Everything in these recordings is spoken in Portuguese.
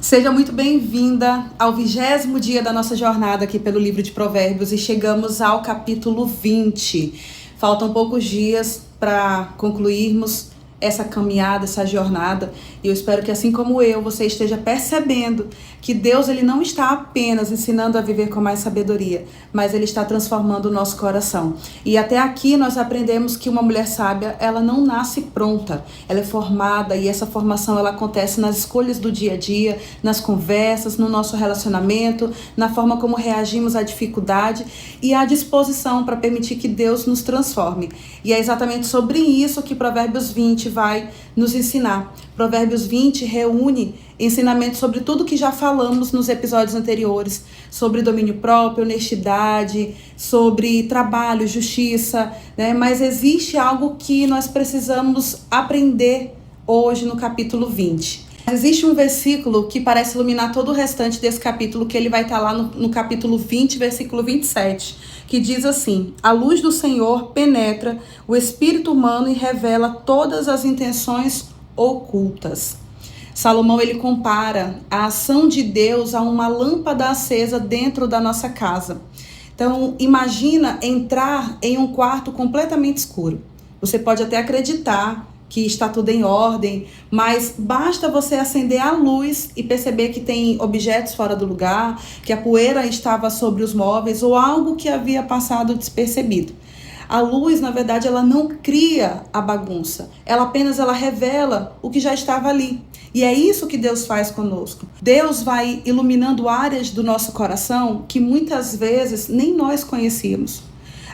Seja muito bem-vinda ao 20º dia da nossa jornada aqui pelo livro de Provérbios e chegamos ao capítulo 20. Faltam poucos dias para concluirmos essa caminhada, essa jornada, e eu espero que assim como eu, você esteja percebendo que Deus ele não está apenas ensinando a viver com mais sabedoria, mas ele está transformando o nosso coração. E até aqui nós aprendemos que uma mulher sábia, ela não nasce pronta, ela é formada, e essa formação ela acontece nas escolhas do dia a dia, nas conversas, no nosso relacionamento, na forma como reagimos à dificuldade e à disposição para permitir que Deus nos transforme. E é exatamente sobre isso que Provérbios 20 vai nos ensinar. Provérbios 20 reúne ensinamentos sobre tudo que já falamos nos episódios anteriores, sobre domínio próprio, honestidade, sobre trabalho, justiça, né? Mas existe algo que nós precisamos aprender hoje no capítulo 20. Existe um versículo que parece iluminar todo o restante desse capítulo, que ele vai estar lá no capítulo 20, versículo 27, que diz assim: a luz do Senhor penetra o espírito humano e revela todas as intenções ocultas. Salomão ele compara a ação de Deus a uma lâmpada acesa dentro da nossa casa. Então, imagina entrar em um quarto completamente escuro. Você pode até acreditar que está tudo em ordem, mas basta você acender a luz e perceber que tem objetos fora do lugar, que a poeira estava sobre os móveis ou algo que havia passado despercebido. A luz, na verdade, ela não cria a bagunça, ela revela o que já estava ali. E é isso que Deus faz conosco. Deus vai iluminando áreas do nosso coração que muitas vezes nem nós conhecíamos.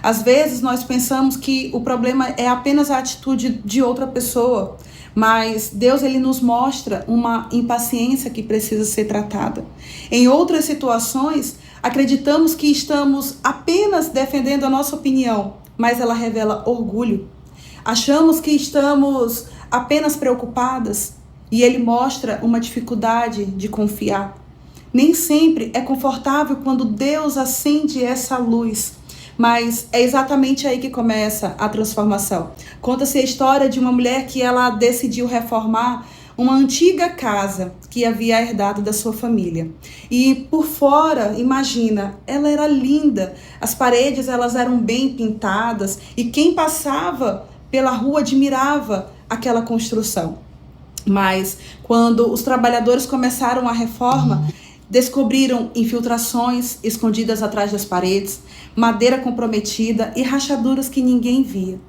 Às vezes nós pensamos que o problema é apenas a atitude de outra pessoa, mas Deus ele nos mostra uma impaciência que precisa ser tratada. Em outras situações, acreditamos que estamos apenas defendendo a nossa opinião, mas ela revela orgulho. Achamos que estamos apenas preocupadas e ele mostra uma dificuldade de confiar. Nem sempre é confortável quando Deus acende essa luz. Mas é exatamente aí que começa a transformação. Conta-se a história de uma mulher que ela decidiu reformar uma antiga casa que havia herdado da sua família. E por fora, imagina, ela era linda. As paredes elas eram bem pintadas e quem passava pela rua admirava aquela construção. Mas quando os trabalhadores começaram a reforma, descobriram infiltrações escondidas atrás das paredes, madeira comprometida e rachaduras que ninguém via.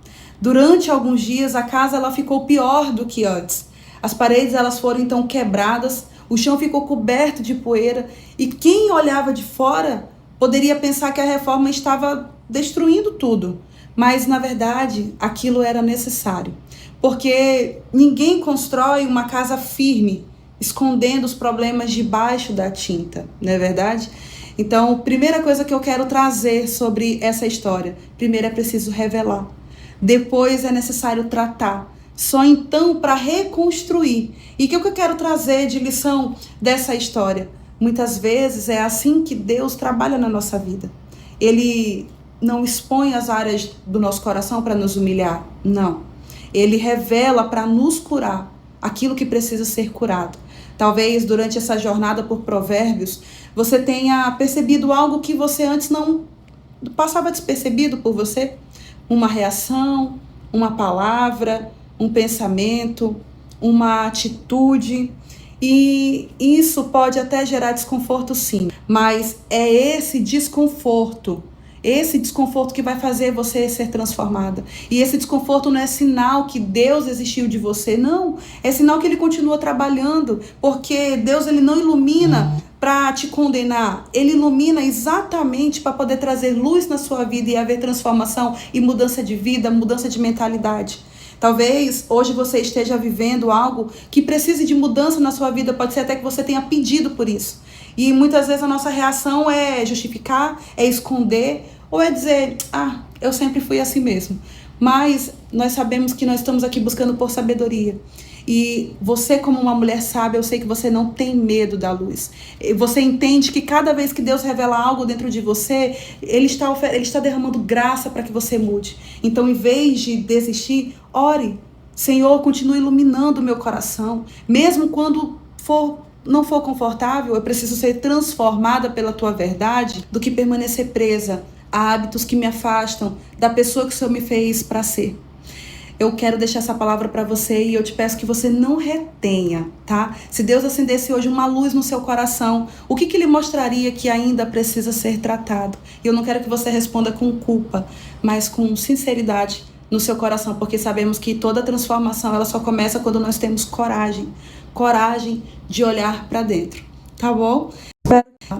Durante alguns dias a casa ela ficou pior do que antes. As paredes elas foram então quebradas, o chão ficou coberto de poeira e quem olhava de fora poderia pensar que a reforma estava destruindo tudo. Mas na verdade aquilo era necessário, porque ninguém constrói uma casa firme escondendo os problemas debaixo da tinta, não é verdade? Então, primeira coisa que eu quero trazer sobre essa história, primeiro é preciso revelar, depois é necessário tratar, só então para reconstruir. E o que eu quero trazer de lição dessa história? Muitas vezes é assim que Deus trabalha na nossa vida. Ele não expõe as áreas do nosso coração para nos humilhar, não. Ele revela para nos curar aquilo que precisa ser curado. Talvez durante essa jornada por Provérbios, você tenha percebido algo que você antes não passava despercebido por você. Uma reação, uma palavra, um pensamento, uma atitude. E isso pode até gerar desconforto sim, mas é esse desconforto que vai fazer você ser transformada. E esse desconforto não é sinal que Deus desistiu de você, não. É sinal que Ele continua trabalhando, porque Deus ele não ilumina para te condenar. Ele ilumina exatamente para poder trazer luz na sua vida e haver transformação e mudança de vida, mudança de mentalidade. Talvez hoje você esteja vivendo algo que precise de mudança na sua vida, pode ser até que você tenha pedido por isso. E muitas vezes a nossa reação é justificar, é esconder, ou é dizer, eu sempre fui assim mesmo. Mas nós sabemos que nós estamos aqui buscando por sabedoria. E você como uma mulher sábia, eu sei que você não tem medo da luz. Você entende que cada vez que Deus revela algo dentro de você, Ele está derramando graça para que você mude. Então, em vez de desistir, ore. Senhor, continue iluminando o meu coração. Mesmo quando for não for confortável, eu preciso ser transformada pela tua verdade do que permanecer presa a hábitos que me afastam da pessoa que o Senhor me fez para ser. Eu quero deixar essa palavra para você e eu te peço que você não retenha, tá? Se Deus acendesse hoje uma luz no seu coração, o que Ele mostraria que ainda precisa ser tratado? E eu não quero que você responda com culpa, mas com sinceridade no seu coração, porque sabemos que toda transformação ela só começa quando nós temos coragem de olhar para dentro, tá bom?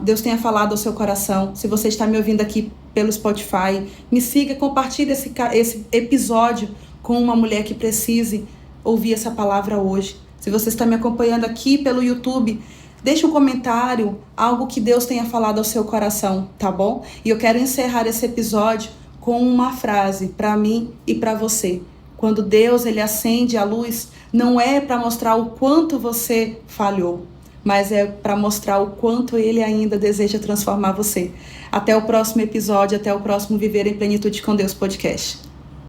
Deus tenha falado ao seu coração. Se você está me ouvindo aqui pelo Spotify, me siga, compartilhe esse episódio com uma mulher que precise ouvir essa palavra hoje. Se você está me acompanhando aqui pelo YouTube, deixe um comentário, algo que Deus tenha falado ao seu coração, tá bom? E eu quero encerrar esse episódio com uma frase para mim e para você. Quando Deus ele acende a luz, não é para mostrar o quanto você falhou, mas é para mostrar o quanto Ele ainda deseja transformar você. Até o próximo episódio, até o próximo Viver em Plenitude com Deus podcast.